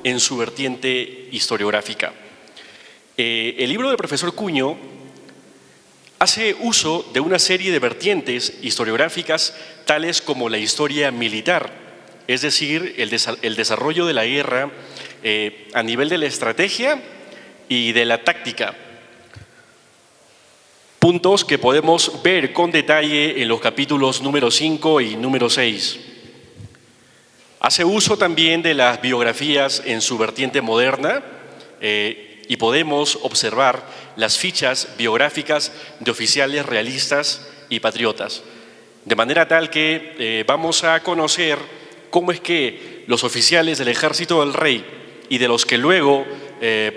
en su vertiente historiográfica. El libro del profesor Cuño hace uso de una serie de vertientes historiográficas tales como la historia militar, es decir, el desarrollo de la guerra a nivel de la estrategia y de la táctica. Puntos que podemos ver con detalle en los capítulos número 5 y número 6. Hace uso también de las biografías en su vertiente moderna y podemos observar las fichas biográficas de oficiales realistas y patriotas. De manera tal que vamos a conocer cómo es que los oficiales del Ejército del Rey y de los que luego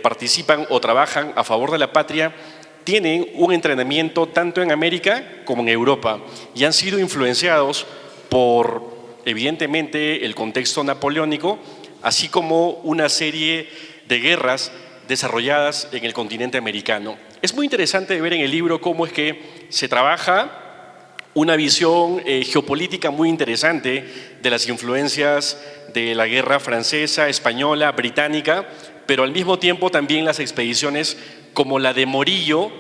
participan o trabajan a favor de la patria tienen un entrenamiento tanto en América como en Europa y han sido influenciados por, evidentemente, el contexto napoleónico, así como una serie de guerras desarrolladas en el continente americano. Es muy interesante ver en el libro cómo es que se trabaja una visión geopolítica muy interesante de las influencias de la guerra francesa, española, británica, pero al mismo tiempo también las expediciones como la de Morillo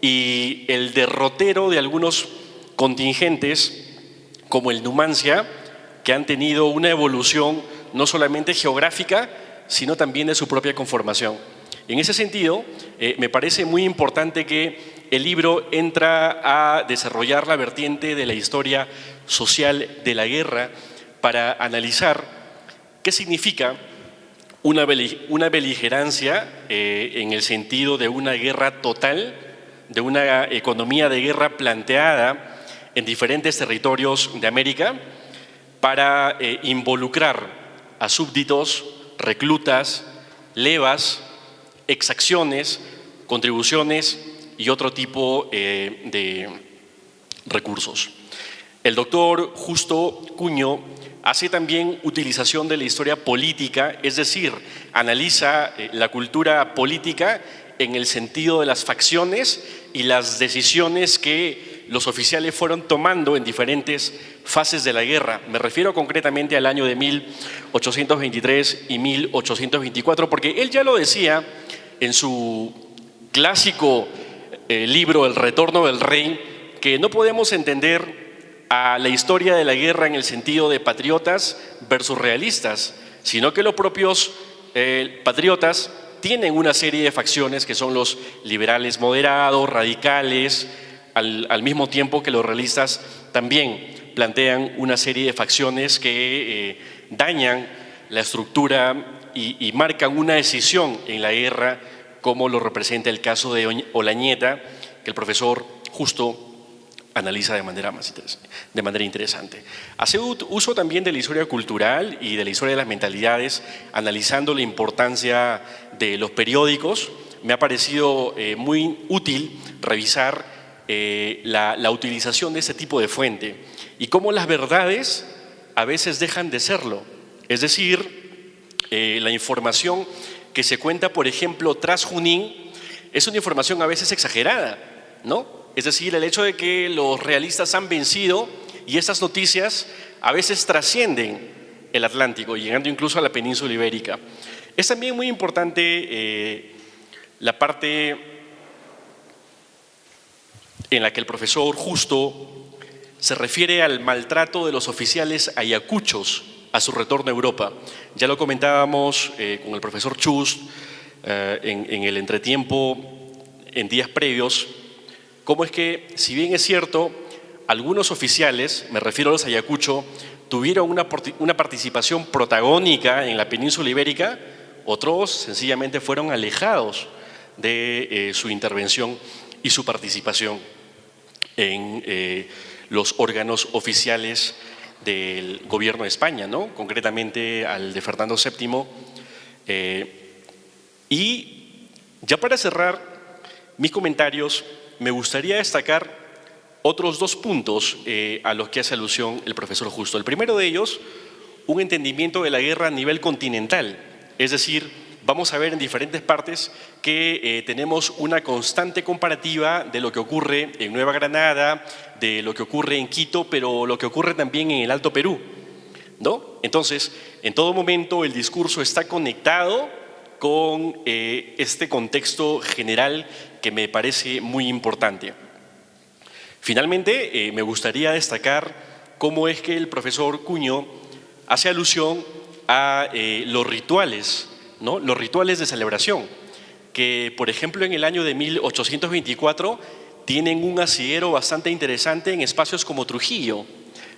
y el derrotero de algunos contingentes como el Numancia, que han tenido una evolución no solamente geográfica, sino también de su propia conformación. En ese sentido, me parece muy importante que el libro entra a desarrollar la vertiente de la historia social de la guerra para analizar qué significa una beligerancia en el sentido de una guerra total, de una economía de guerra planteada en diferentes territorios de América para involucrar a súbditos, reclutas, levas, exacciones, contribuciones y otro tipo de recursos. El doctor Justo Cuño hace también utilización de la historia política, es decir, analiza la cultura política en el sentido de las facciones y las decisiones que los oficiales fueron tomando en diferentes fases de la guerra. Me refiero concretamente al año de 1823 y 1824, porque él ya lo decía en su clásico libro El Retorno del Rey, que no podemos entender a la historia de la guerra en el sentido de patriotas versus realistas, sino que los propios patriotas tienen una serie de facciones que son los liberales moderados, radicales, al mismo tiempo que los realistas también plantean una serie de facciones que dañan la estructura y marcan una decisión en la guerra, como lo representa el caso de Olañeta, que el profesor Justo analiza de manera interesante. Hace uso también de la historia cultural y de la historia de las mentalidades, analizando la importancia de los periódicos. Me ha parecido muy útil revisar la utilización de ese tipo de fuente y cómo las verdades a veces dejan de serlo. Es decir, la información que se cuenta, por ejemplo, tras Junín, es una información a veces exagerada, ¿no? Es decir, el hecho de que los realistas han vencido y estas noticias a veces trascienden el Atlántico, llegando incluso a la península ibérica. Es también muy importante la parte en la que el profesor Justo se refiere al maltrato de los oficiales ayacuchos a su retorno a Europa. Ya lo comentábamos con el profesor Chust en el entretiempo en días previos, cómo es que, si bien es cierto, algunos oficiales, me refiero a los ayacucho, tuvieron una participación protagónica en la península ibérica, otros sencillamente fueron alejados de su intervención y su participación en los órganos oficiales del gobierno de España, ¿no? Concretamente al de Fernando VII. Y ya para cerrar mis comentarios, me gustaría destacar otros dos puntos a los que hace alusión el profesor Justo. El primero de ellos, un entendimiento de la guerra a nivel continental, es decir, vamos a ver en diferentes partes que tenemos una constante comparativa de lo que ocurre en Nueva Granada, de lo que ocurre en Quito, pero lo que ocurre también en el Alto Perú. ¿no? Entonces, en todo momento el discurso está conectado con este contexto general que me parece muy importante. Finalmente, me gustaría destacar cómo es que el profesor Cuño hace alusión a los rituales, ¿no? Los rituales de celebración, que por ejemplo en el año de 1824 tienen un asidero bastante interesante en espacios como Trujillo,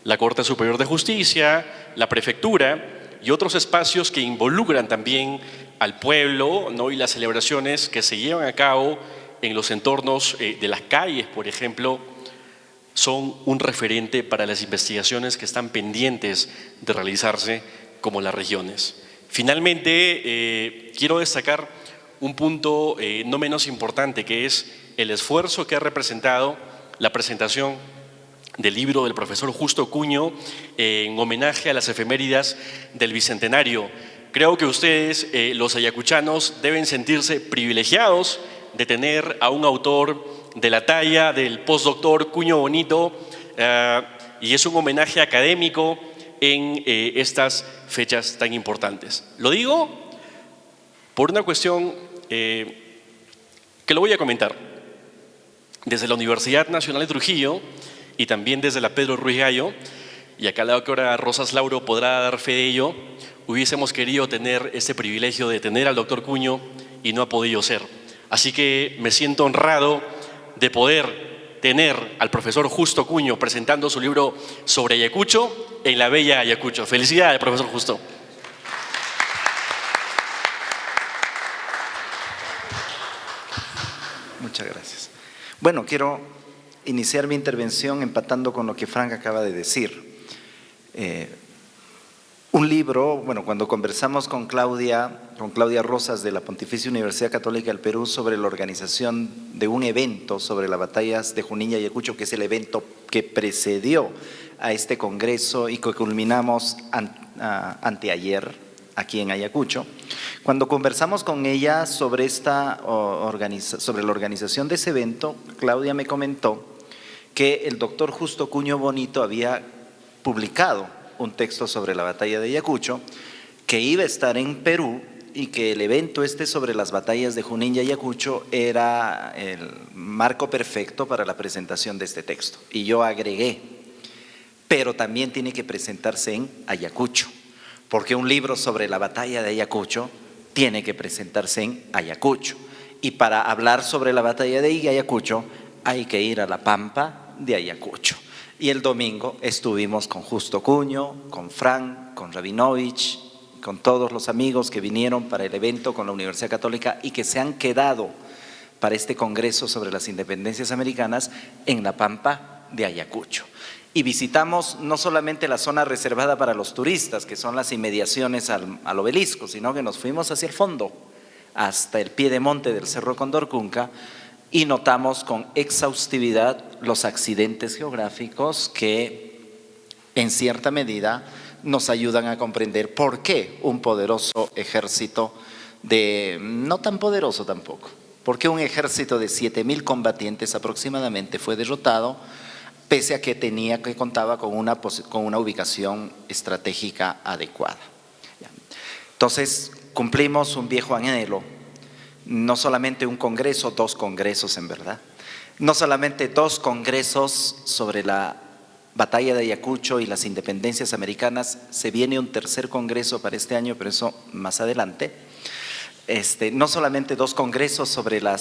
la Corte Superior de Justicia, la Prefectura y otros espacios que involucran también al pueblo, ¿no? Y las celebraciones que se llevan a cabo en los entornos de las calles, por ejemplo, son un referente para las investigaciones que están pendientes de realizarse como las regiones. Finalmente, quiero destacar un punto no menos importante, que es el esfuerzo que ha representado la presentación del libro del profesor Justo Cuño en homenaje a las efemérides del Bicentenario. Creo que ustedes, los ayacuchanos, deben sentirse privilegiados de tener a un autor de la talla del postdoctor Cuño Bonito, y es un homenaje académico en estas fechas tan importantes. Lo digo por una cuestión que lo voy a comentar. Desde la Universidad Nacional de Trujillo y también desde la Pedro Ruiz Gallo, y acá la doctora Rosas Lauro podrá dar fe de ello, hubiésemos querido tener este privilegio de tener al doctor Cuño y no ha podido ser. Así que me siento honrado de poder tener al profesor Justo Cuño presentando su libro sobre Ayacucho en la bella Ayacucho. Felicidades, profesor Justo. Muchas gracias. Bueno, quiero iniciar mi intervención empatando con lo que Frank acaba de decir. Un libro, bueno, cuando conversamos con Claudia Rosas de la Pontificia Universidad Católica del Perú sobre la organización de un evento sobre las batallas de Junín y Ayacucho, que es el evento que precedió a este congreso y que culminamos anteayer aquí en Ayacucho. Cuando conversamos con ella sobre sobre la organización de ese evento, Claudia me comentó que el doctor Justo Cuño Bonito había publicado un texto sobre la batalla de Ayacucho, que iba a estar en Perú y que el evento sobre las batallas de Junín y Ayacucho era el marco perfecto para la presentación de este texto. Y yo agregué, pero también tiene que presentarse en Ayacucho, porque un libro sobre la batalla de Ayacucho tiene que presentarse en Ayacucho. Y para hablar sobre la batalla de Ayacucho hay que ir a la Pampa de Ayacucho. Y el domingo estuvimos con Justo Cuño, con Frank, con Rabinovich, con todos los amigos que vinieron para el evento con la Universidad Católica y que se han quedado para este congreso sobre las independencias americanas en la Pampa de Ayacucho. Y visitamos no solamente la zona reservada para los turistas, que son las inmediaciones al obelisco, sino que nos fuimos hacia el fondo, hasta el pie de monte del Cerro Condorcunca, y notamos con exhaustividad los accidentes geográficos que en cierta medida nos ayudan a comprender por qué un poderoso ejército no tan poderoso tampoco, por qué un ejército de 7,000 combatientes aproximadamente fue derrotado, pese a que contaba con una ubicación estratégica adecuada. Entonces cumplimos un viejo anhelo. No solamente un congreso, 2 congresos en verdad. No solamente 2 congresos sobre la batalla de Ayacucho y las independencias americanas, se viene un 3er congreso para este año, pero eso más adelante. No solamente 2 congresos sobre la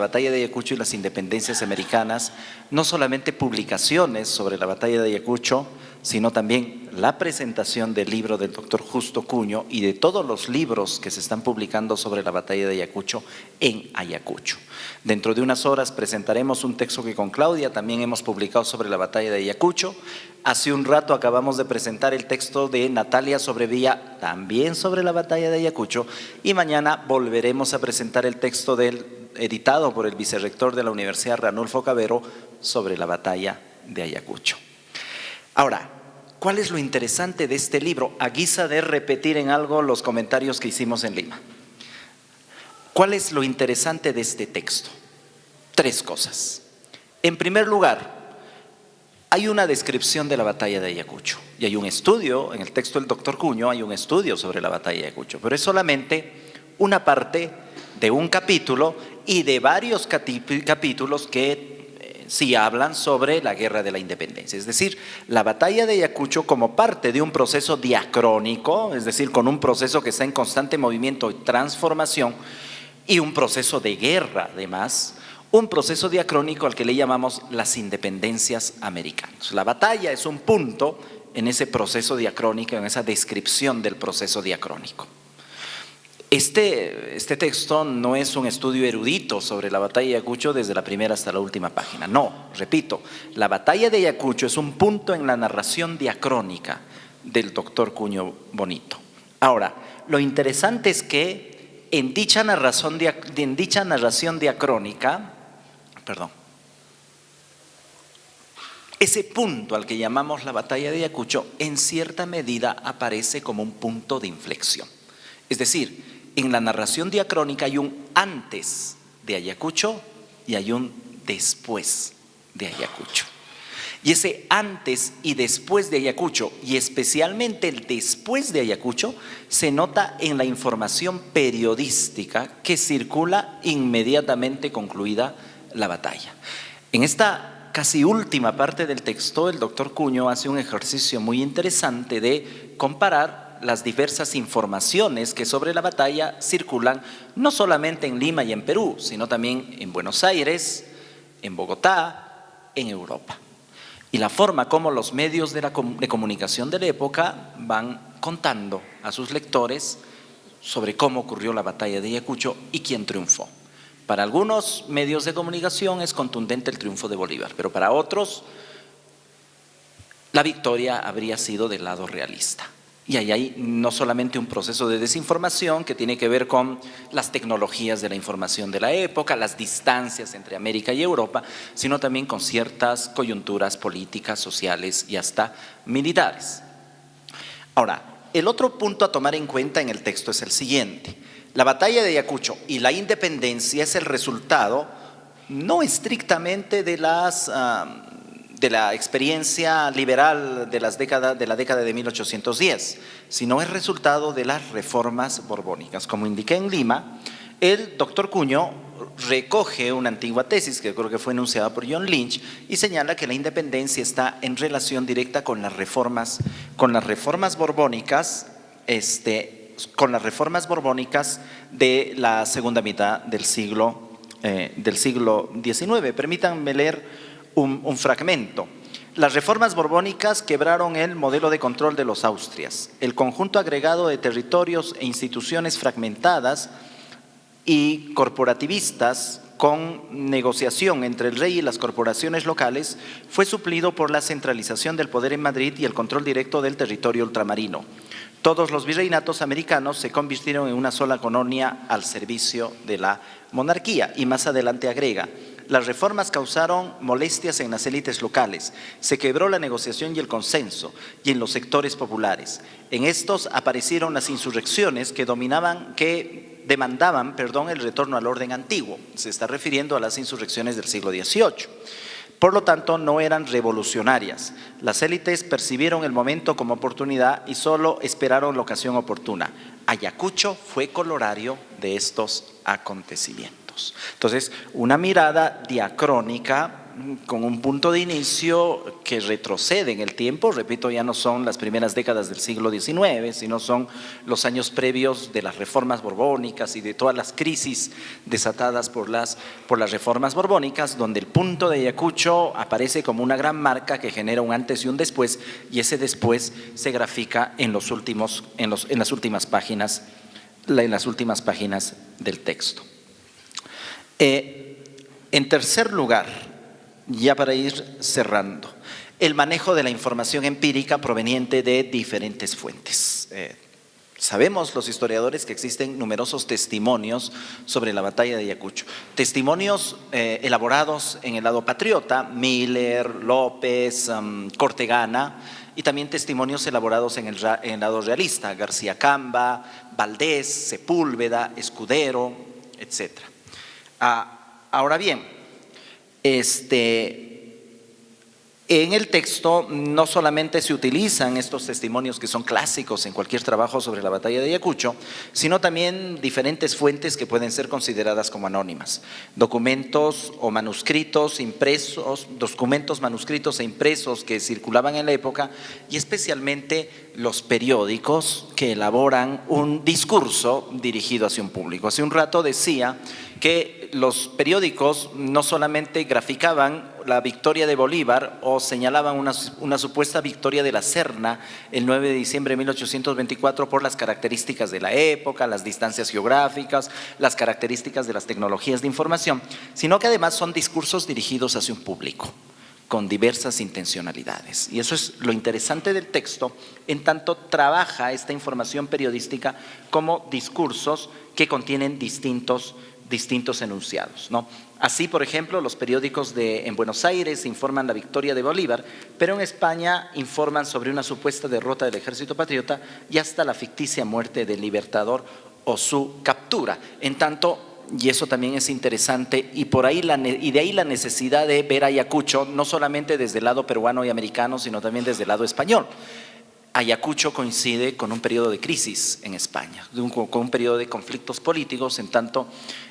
batalla de Ayacucho y las independencias americanas, no solamente publicaciones sobre la batalla de Ayacucho, sino también la presentación del libro del doctor Justo Cuño y de todos los libros que se están publicando sobre la batalla de Ayacucho en Ayacucho. Dentro de unas horas presentaremos un texto que con Claudia también hemos publicado sobre la batalla de Ayacucho. Hace un rato acabamos de presentar el texto de Natalia Sobrevilla, también sobre la batalla de Ayacucho, y mañana volveremos a presentar el texto editado por el vicerrector de la Universidad, Ranulfo Cavero, sobre la batalla de Ayacucho. Ahora, ¿cuál es lo interesante de este libro? A guisa de repetir en algo los comentarios que hicimos en Lima. ¿Cuál es lo interesante de este texto? 3 cosas. En primer lugar, hay una descripción de la batalla de Ayacucho y hay un estudio, en el texto del doctor Cuño hay un estudio sobre la batalla de Ayacucho, pero es solamente una parte de un capítulo y de varios capítulos que sí hablan sobre la guerra de la independencia. Es decir, la batalla de Ayacucho como parte de un proceso diacrónico, es decir, con un proceso que está en constante movimiento y transformación y un proceso de guerra además, un proceso diacrónico al que le llamamos las independencias americanas. La batalla es un punto en ese proceso diacrónico, en esa descripción del proceso diacrónico. Este texto no es un estudio erudito sobre la batalla de Ayacucho desde la primera hasta la última página. No, repito, la batalla de Ayacucho es un punto en la narración diacrónica del doctor Cuño Bonito. Ahora, lo interesante es que en dicha narración diacrónica, ese punto al que llamamos la batalla de Ayacucho en cierta medida aparece como un punto de inflexión. Es decir, en la narración diacrónica hay un antes de Ayacucho y hay un después de Ayacucho. Y ese antes y después de Ayacucho, y especialmente el después de Ayacucho, se nota en la información periodística que circula inmediatamente concluida la batalla. En esta casi última parte del texto, el doctor Cuño hace un ejercicio muy interesante de comparar las diversas informaciones que sobre la batalla circulan no solamente en Lima y en Perú, sino también en Buenos Aires, en Bogotá, en Europa. Y la forma como los medios de comunicación de la época van contando a sus lectores sobre cómo ocurrió la batalla de Ayacucho y quién triunfó. Para algunos medios de comunicación es contundente el triunfo de Bolívar, pero para otros la victoria habría sido del lado realista. Y ahí hay no solamente un proceso de desinformación que tiene que ver con las tecnologías de la información de la época, las distancias entre América y Europa, sino también con ciertas coyunturas políticas, sociales y hasta militares. Ahora, el otro punto a tomar en cuenta en el texto es el siguiente. La batalla de Ayacucho y la independencia es el resultado no estrictamente de la experiencia liberal de la década de 1810, sino es resultado de las reformas borbónicas. Como indiqué en Lima, el doctor Cuño recoge una antigua tesis que creo que fue enunciada por John Lynch y señala que la independencia está en relación directa con las reformas borbónicas, de la segunda mitad del siglo XIX. Permítanme leer un fragmento. Las reformas borbónicas quebraron el modelo de control de los Austrias. El conjunto agregado de territorios e instituciones fragmentadas y corporativistas con negociación entre el rey y las corporaciones locales fue suplido por la centralización del poder en Madrid y el control directo del territorio ultramarino. Todos los virreinatos americanos se convirtieron en una sola colonia al servicio de la monarquía. Y más adelante agrega: las reformas causaron molestias en las élites locales, se quebró la negociación y el consenso, y en los sectores populares. En estos aparecieron las insurrecciones que demandaban el retorno al orden antiguo. Se está refiriendo a las insurrecciones del siglo XVIII. Por lo tanto, no eran revolucionarias. Las élites percibieron el momento como oportunidad y solo esperaron la ocasión oportuna. Ayacucho fue corolario de estos acontecimientos. Entonces, una mirada diacrónica con un punto de inicio que retrocede en el tiempo. Repito, ya no son las primeras décadas del siglo XIX, sino son los años previos de las reformas borbónicas y de todas las crisis desatadas por las reformas borbónicas, donde el punto de Ayacucho aparece como una gran marca que genera un antes y un después, y ese después se grafica en las últimas páginas del texto. En tercer lugar, ya para ir cerrando, el manejo de la información empírica proveniente de diferentes fuentes. Sabemos los historiadores que existen numerosos testimonios sobre la batalla de Ayacucho. Testimonios elaborados en el lado patriota, Miller, López, Cortegana, y también testimonios elaborados en el lado realista, García Camba, Valdés, Sepúlveda, Escudero, etc. Ahora bien, en En el texto no solamente se utilizan estos testimonios que son clásicos en cualquier trabajo sobre la batalla de Ayacucho, sino también diferentes fuentes que pueden ser consideradas como anónimas. Documentos o manuscritos impresos, documentos manuscritos e impresos que circulaban en la época, y especialmente los periódicos que elaboran un discurso dirigido hacia un público. Hace un rato decía que los periódicos no solamente graficaban la victoria de Bolívar o señalaban una supuesta victoria de la Serna el 9 de diciembre de 1824 por las características de la época, las distancias geográficas, las características de las tecnologías de información, sino que además son discursos dirigidos hacia un público con diversas intencionalidades. Y eso es lo interesante del texto, en tanto trabaja esta información periodística como discursos que contienen distintos enunciados, ¿no? Así, por ejemplo, los periódicos en Buenos Aires informan la victoria de Bolívar, pero en España informan sobre una supuesta derrota del ejército patriota y hasta la ficticia muerte del libertador o su captura. En tanto, y eso también es interesante, y de ahí la necesidad de ver a Ayacucho no solamente desde el lado peruano y americano, sino también desde el lado español. Ayacucho coincide con un periodo de crisis en España, con un periodo de conflictos políticos, en tanto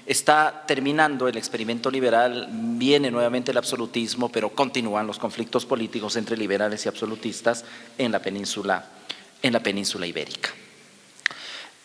está terminando el experimento liberal, viene nuevamente el absolutismo, pero continúan los conflictos políticos entre liberales y absolutistas en la península ibérica.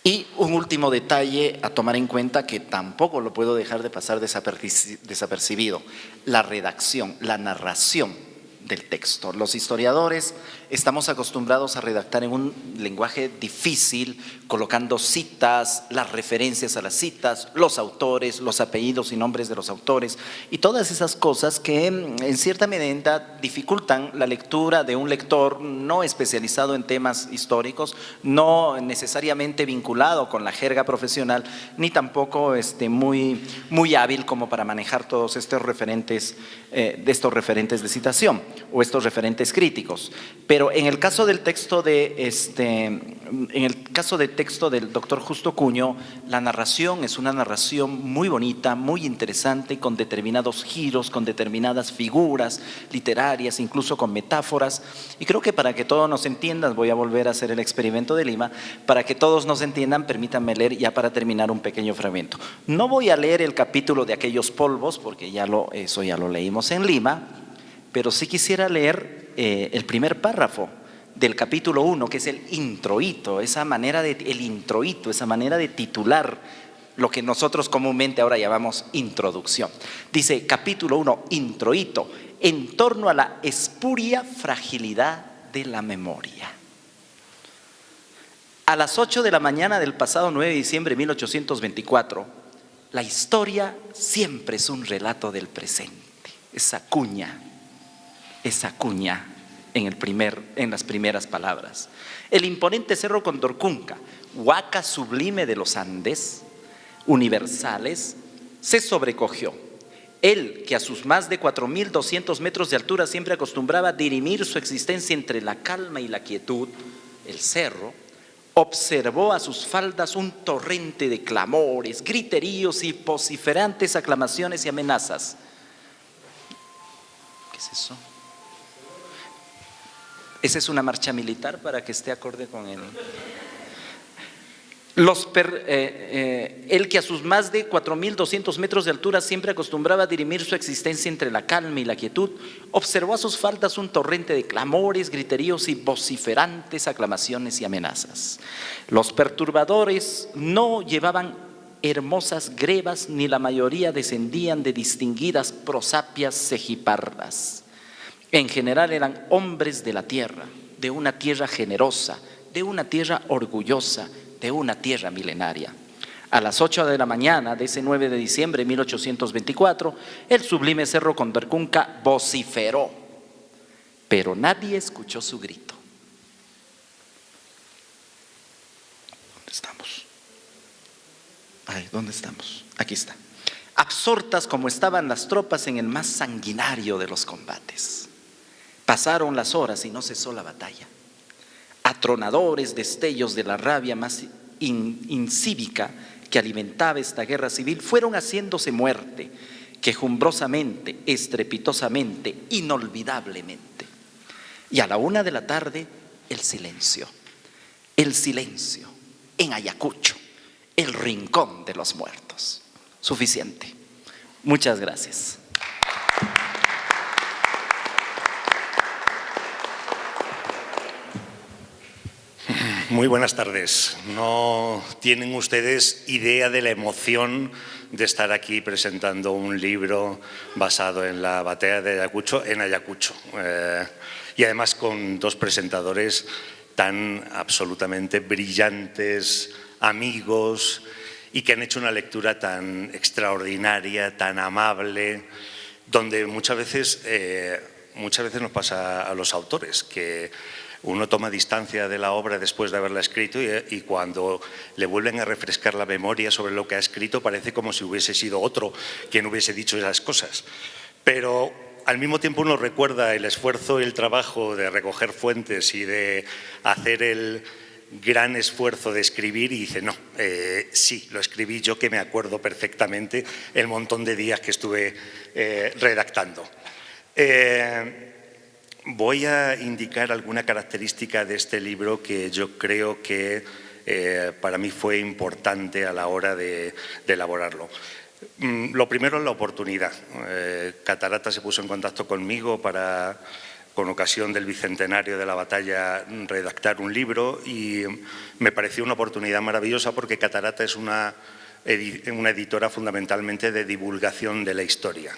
Y un último detalle a tomar en cuenta que tampoco lo puedo dejar de pasar desapercibido: la redacción, la narración del texto. Los historiadores estamos acostumbrados a redactar en un lenguaje difícil, colocando citas, las referencias a las citas, los autores, los apellidos y nombres de los autores y todas esas cosas que en cierta medida dificultan la lectura de un lector no especializado en temas históricos, no necesariamente vinculado con la jerga profesional, ni tampoco muy hábil como para manejar todos estos referentes de citación o estos referentes críticos. Pero en el caso del texto del doctor Justo Cuño, la narración es una narración muy bonita, muy interesante, con determinados giros, con determinadas figuras literarias, incluso con metáforas. Y creo que para que todos nos entiendan, voy a volver a hacer el experimento de Lima, para que todos nos entiendan, permítanme leer ya para terminar un pequeño fragmento. No voy a leer el capítulo de aquellos polvos, porque eso ya lo leímos en Lima, pero sí quisiera leer el primer párrafo del capítulo 1, que es el introito, esa manera de titular lo que nosotros comúnmente ahora llamamos introducción. Dice, capítulo 1, introito, en torno a la espuria fragilidad de la memoria. A las 8 de la mañana del pasado 9 de diciembre de 1824, la historia siempre es un relato del presente. Esa cuña en las primeras palabras. El imponente cerro Condorcunca, huaca sublime de los Andes universales, se sobrecogió. Él, que a sus más de 4.200 metros de altura siempre acostumbraba a dirimir su existencia entre la calma y la quietud, el cerro, observó a sus faldas un torrente de clamores, griteríos y vociferantes aclamaciones y amenazas. ¿Qué es eso? Esa es una marcha militar para que esté acorde con él. Él, que a sus más de 4.200 metros de altura siempre acostumbraba a dirimir su existencia entre la calma y la quietud, observó a sus faldas un torrente de clamores, griteríos y vociferantes aclamaciones y amenazas. Los perturbadores no llevaban hermosas grebas, ni la mayoría descendían de distinguidas prosapias cejipardas. En general eran hombres de la tierra, de una tierra generosa, de una tierra orgullosa, de una tierra milenaria. A las 8 de la mañana de ese 9 de diciembre de 1824, el sublime cerro Condorcunca vociferó, pero nadie escuchó su grito. ¿Dónde estamos? ¿Dónde estamos? Aquí está. Absortas como estaban las tropas en el más sanguinario de los combates. Pasaron las horas y no cesó la batalla. Atronadores destellos de la rabia más incívica que alimentaba esta guerra civil fueron haciéndose muerte, quejumbrosamente, estrepitosamente, inolvidablemente. Y a la 1 de la tarde, el silencio en Ayacucho, el rincón de los muertos. Suficiente. Muchas gracias. Muy buenas tardes. No tienen ustedes idea de la emoción de estar aquí presentando un libro basado en la batalla de Ayacucho en Ayacucho. Y además con dos presentadores tan absolutamente brillantes, amigos, y que han hecho una lectura tan extraordinaria, tan amable, donde muchas veces nos pasa a los autores que uno toma distancia de la obra después de haberla escrito y cuando le vuelven a refrescar la memoria sobre lo que ha escrito parece como si hubiese sido otro quien hubiese dicho esas cosas. Pero al mismo tiempo uno recuerda el esfuerzo y el trabajo de recoger fuentes y de hacer el gran esfuerzo de escribir y dice, no, sí, lo escribí yo, que me acuerdo perfectamente el montón de días que estuve redactando. Voy a indicar alguna característica de este libro que yo creo que para mí fue importante a la hora de elaborarlo. Lo primero es la oportunidad. Catarata se puso en contacto conmigo para, con ocasión del bicentenario de la batalla, redactar un libro y me pareció una oportunidad maravillosa porque Catarata es una editora fundamentalmente de divulgación de la historia.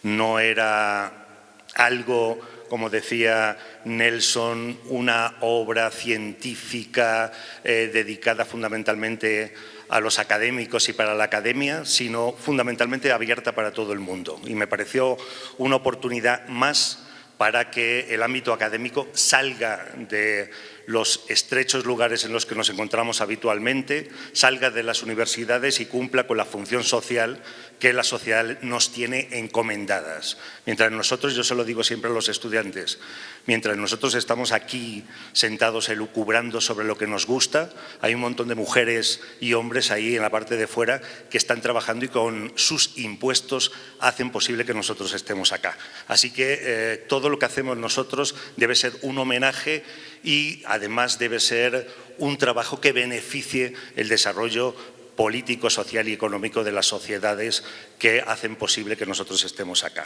No era algo, como decía Nelson, una obra científica dedicada fundamentalmente a los académicos y para la academia, sino fundamentalmente abierta para todo el mundo. Y me pareció una oportunidad más para que el ámbito académico salga de los estrechos lugares en los que nos encontramos habitualmente, salga de las universidades y cumpla con la función social que la sociedad nos tiene encomendadas. Mientras nosotros, yo se lo digo siempre a los estudiantes, mientras nosotros estamos aquí sentados elucubrando sobre lo que nos gusta, hay un montón de mujeres y hombres ahí en la parte de fuera que están trabajando y con sus impuestos hacen posible que nosotros estemos acá. Así que todo lo que hacemos nosotros debe ser un homenaje y además debe ser un trabajo que beneficie el desarrollo político, social y económico de las sociedades que hacen posible que nosotros estemos acá.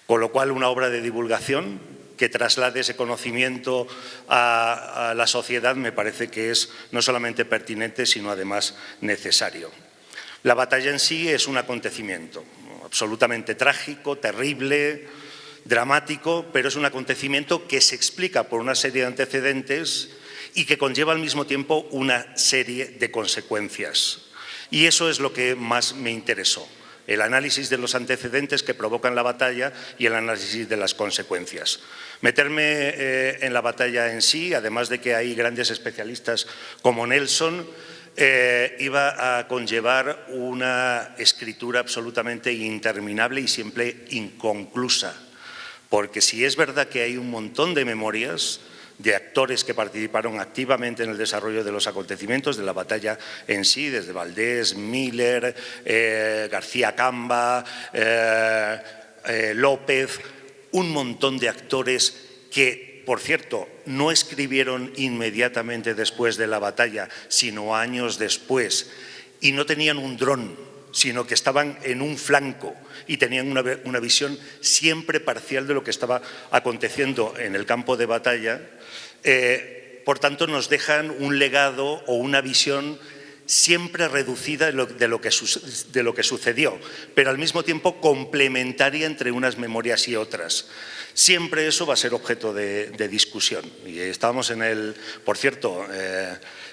Con lo cual, una obra de divulgación que traslade ese conocimiento a la sociedad me parece que es no solamente pertinente, sino además necesario. La batalla en sí es un acontecimiento absolutamente trágico, terrible, dramático, pero es un acontecimiento que se explica por una serie de antecedentes y que conlleva al mismo tiempo una serie de consecuencias. Y eso es lo que más me interesó, el análisis de los antecedentes que provocan la batalla y el análisis de las consecuencias. Meterme en la batalla en sí, además de que hay grandes especialistas como Nelson, iba a conllevar una escritura absolutamente interminable y siempre inconclusa. Porque si es verdad que hay un montón de memorias de actores que participaron activamente en el desarrollo de los acontecimientos, de la batalla en sí, desde Valdés, Miller, García Camba, López, un montón de actores que, por cierto, no escribieron inmediatamente después de la batalla, sino años después, y no tenían un dron, sino que estaban en un flanco y tenían una visión siempre parcial de lo que estaba aconteciendo en el campo de batalla. Por tanto, nos dejan un legado o una visión siempre reducida de lo que sucedió, pero al mismo tiempo complementaria entre unas memorias y otras. Siempre eso va a ser objeto de discusión. Y estábamos en el… Por cierto,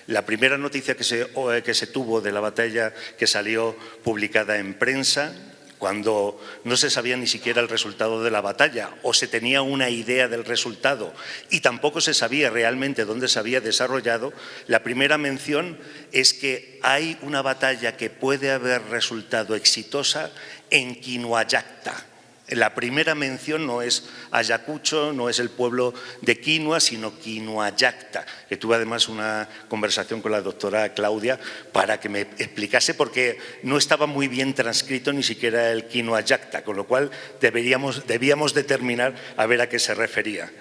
la primera noticia que se tuvo de la batalla, que salió publicada en prensa, cuando no se sabía ni siquiera el resultado de la batalla o se tenía una idea del resultado y tampoco se sabía realmente dónde se había desarrollado, la primera mención es que hay una batalla que puede haber resultado exitosa en Quinhuayacta. La primera mención no es Ayacucho, no es el pueblo de Quinua, sino Quinuayacta, que tuve además una conversación con la doctora Claudia para que me explicase, porque no estaba muy bien transcrito ni siquiera el Quinuayacta, con lo cual debíamos determinar a ver a qué se refería.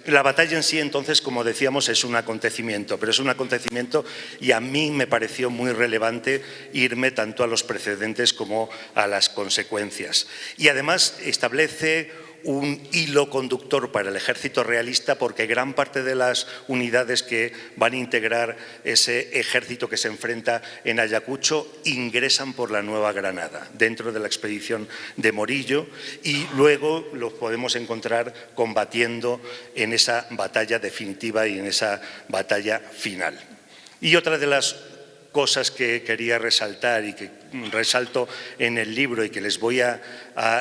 La batalla en sí, entonces, como decíamos, es un acontecimiento, pero es un acontecimiento y a mí me pareció muy relevante irme tanto a los precedentes como a las consecuencias. Y además establece un hilo conductor para el ejército realista, porque gran parte de las unidades que van a integrar ese ejército que se enfrenta en Ayacucho ingresan por la Nueva Granada, dentro de la expedición de Morillo, y luego los podemos encontrar combatiendo en esa batalla definitiva y en esa batalla final. Y otra de las cosas que quería resaltar y que resalto en el libro y que les voy a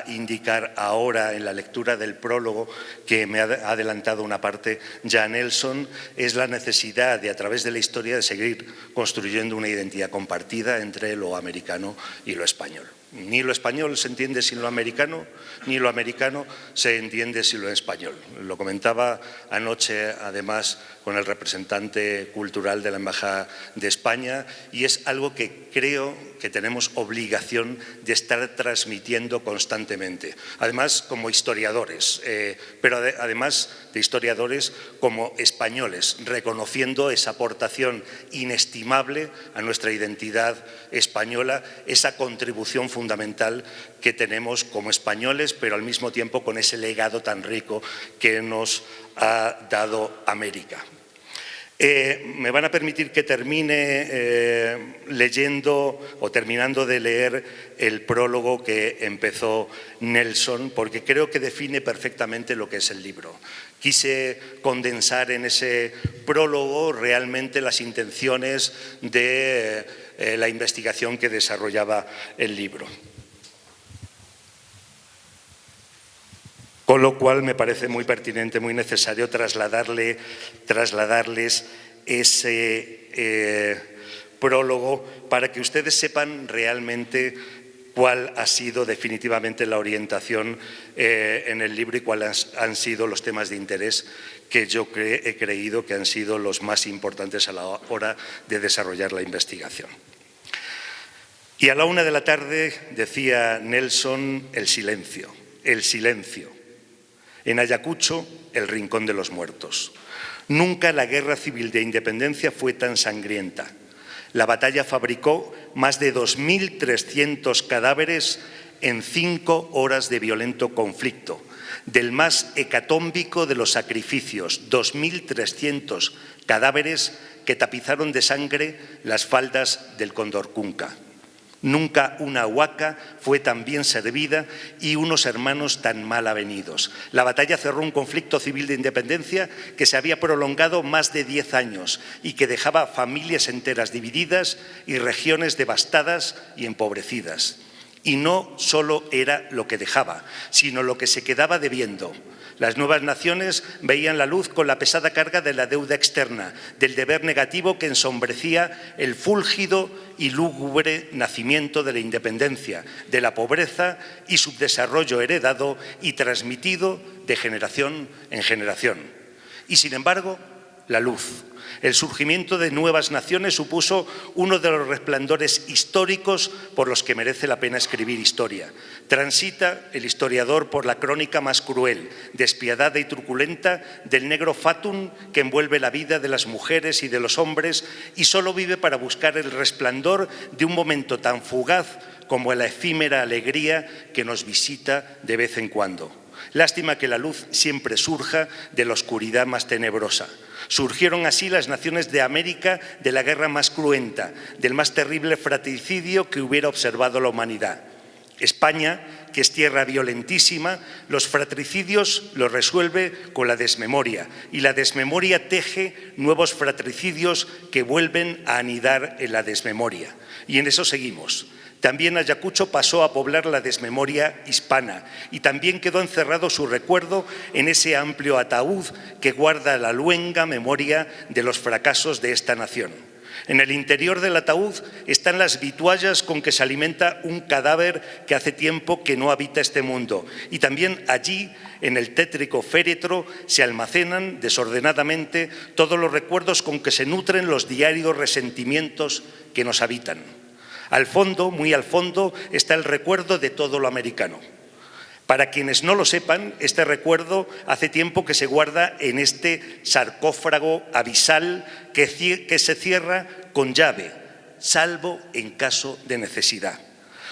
indicar ahora en la lectura del prólogo, que me ha adelantado una parte ya Nelson, es la necesidad de, a través de la historia, de seguir construyendo una identidad compartida entre lo americano y lo español. Ni lo español se entiende sin lo americano, ni lo americano se entiende sin lo español. Lo comentaba anoche, además, con el representante cultural de la Embajada de España, y es algo que creo que tenemos obligación de estar transmitiendo constantemente. Además, como historiadores, pero además de historiadores como españoles, reconociendo esa aportación inestimable a nuestra identidad española, esa contribución fundamental que tenemos como españoles, pero al mismo tiempo con ese legado tan rico que nos ha dado América. Me van a permitir que termine leyendo o terminando de leer el prólogo que empezó Nelson, porque creo que define perfectamente lo que es el libro. Quise condensar en ese prólogo realmente las intenciones de la investigación que desarrollaba el libro. Con lo cual me parece muy pertinente, muy necesario trasladarles ese prólogo para que ustedes sepan realmente cuál ha sido definitivamente la orientación en el libro y cuáles han sido los temas de interés que yo he creído que han sido los más importantes a la hora de desarrollar la investigación. Y a la 1 de la tarde decía Nelson: el silencio, el silencio. En Ayacucho, el rincón de los muertos. Nunca la guerra civil de independencia fue tan sangrienta. La batalla fabricó más de 2.300 cadáveres en 5 horas de violento conflicto, del más hecatómbico de los sacrificios, 2.300 cadáveres que tapizaron de sangre las faldas del Condorcunca. Nunca una huaca fue tan bien servida y unos hermanos tan mal avenidos. La batalla cerró un conflicto civil de independencia que se había prolongado más de 10 años y que dejaba familias enteras divididas y regiones devastadas y empobrecidas. Y no solo era lo que dejaba, sino lo que se quedaba debiendo. Las nuevas naciones veían la luz con la pesada carga de la deuda externa, del deber negativo que ensombrecía el fúlgido y lúgubre nacimiento de la independencia, de la pobreza y subdesarrollo heredado y transmitido de generación en generación. Y sin embargo, la luz. El surgimiento de nuevas naciones supuso uno de los resplandores históricos por los que merece la pena escribir historia. Transita el historiador por la crónica más cruel, despiadada y truculenta del negro fatum que envuelve la vida de las mujeres y de los hombres y solo vive para buscar el resplandor de un momento tan fugaz como la efímera alegría que nos visita de vez en cuando. Lástima que la luz siempre surja de la oscuridad más tenebrosa. Surgieron así las naciones de América de la guerra más cruenta, del más terrible fratricidio que hubiera observado la humanidad. España, que es tierra violentísima, los fratricidios los resuelve con la desmemoria y la desmemoria teje nuevos fratricidios que vuelven a anidar en la desmemoria. Y en eso seguimos. También Ayacucho pasó a poblar la desmemoria hispana y también quedó encerrado su recuerdo en ese amplio ataúd que guarda la luenga memoria de los fracasos de esta nación. En el interior del ataúd están las vituallas con que se alimenta un cadáver que hace tiempo que no habita este mundo. Y también allí, en el tétrico féretro, se almacenan desordenadamente todos los recuerdos con que se nutren los diarios resentimientos que nos habitan. Al fondo, muy al fondo, está el recuerdo de todo lo americano. Para quienes no lo sepan, este recuerdo hace tiempo que se guarda en este sarcófago abisal que se cierra con llave, salvo en caso de necesidad.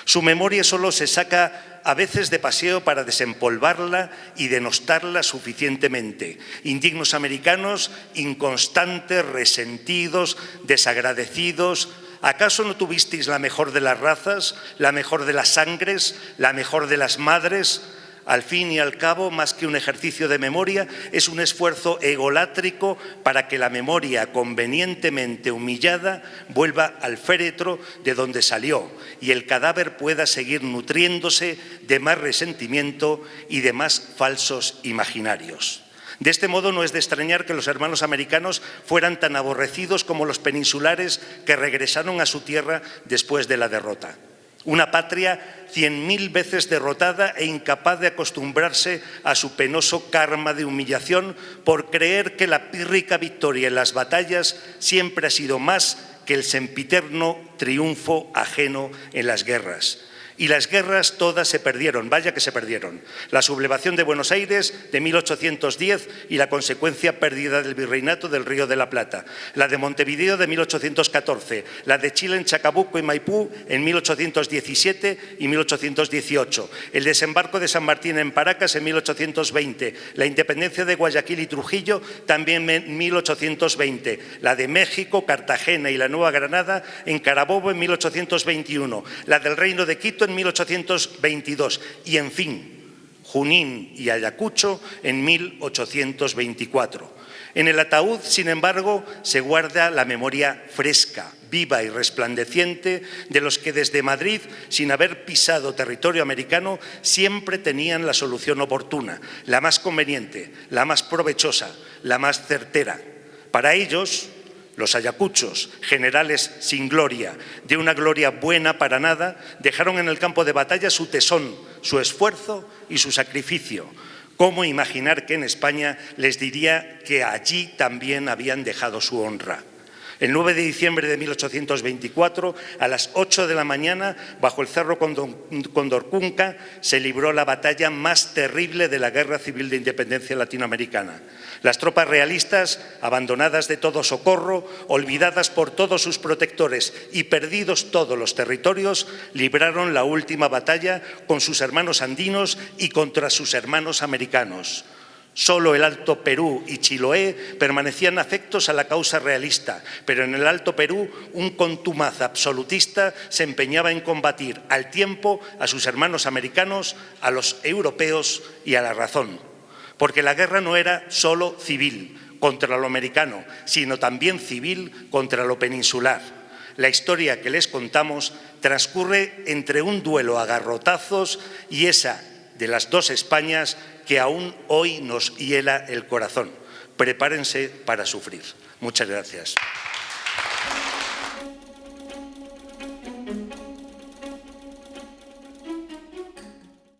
Su memoria solo se saca a veces de paseo para desempolvarla y denostarla suficientemente. Indignos americanos, inconstantes, resentidos, desagradecidos. ¿Acaso no tuvisteis la mejor de las razas, la mejor de las sangres, la mejor de las madres? Al fin y al cabo, más que un ejercicio de memoria, es un esfuerzo egolátrico para que la memoria convenientemente humillada vuelva al féretro de donde salió y el cadáver pueda seguir nutriéndose de más resentimiento y de más falsos imaginarios. De este modo no es de extrañar que los hermanos americanos fueran tan aborrecidos como los peninsulares que regresaron a su tierra después de la derrota. Una patria 100.000 veces derrotada e incapaz de acostumbrarse a su penoso karma de humillación por creer que la pírrica victoria en las batallas siempre ha sido más que el sempiterno triunfo ajeno en las guerras. Y las guerras todas se perdieron, vaya que se perdieron. La sublevación de Buenos Aires de 1810 y la consecuencia pérdida del virreinato del Río de la Plata. La de Montevideo de 1814, la de Chile en Chacabuco y Maipú en 1817 y 1818, el desembarco de San Martín en Paracas en 1820, la independencia de Guayaquil y Trujillo también en 1820, la de México, Cartagena y la Nueva Granada en Carabobo en 1821, la del Reino de Quito en 1822 y, en fin, Junín y Ayacucho en 1824. En el ataúd, sin embargo, se guarda la memoria fresca, viva y resplandeciente de los que desde Madrid, sin haber pisado territorio americano, siempre tenían la solución oportuna, la más conveniente, la más provechosa, la más certera. Para ellos, los ayacuchos, generales sin gloria, de una gloria buena para nada, dejaron en el campo de batalla su tesón, su esfuerzo y su sacrificio. ¿Cómo imaginar que en España les diría que allí también habían dejado su honra? El 9 de diciembre de 1824, a las 8 de la mañana, bajo el Cerro Condorcunca, se libró la batalla más terrible de la Guerra Civil de Independencia Latinoamericana. Las tropas realistas, abandonadas de todo socorro, olvidadas por todos sus protectores y perdidos todos los territorios, libraron la última batalla con sus hermanos andinos y contra sus hermanos americanos. Solo el Alto Perú y Chiloé permanecían afectos a la causa realista, pero en el Alto Perú un contumaz absolutista se empeñaba en combatir al tiempo a sus hermanos americanos, a los europeos y a la razón. Porque la guerra no era solo civil contra lo americano, sino también civil contra lo peninsular. La historia que les contamos transcurre entre un duelo a garrotazos y esa de las dos Españas que aún hoy nos hiela el corazón. Prepárense para sufrir. Muchas gracias.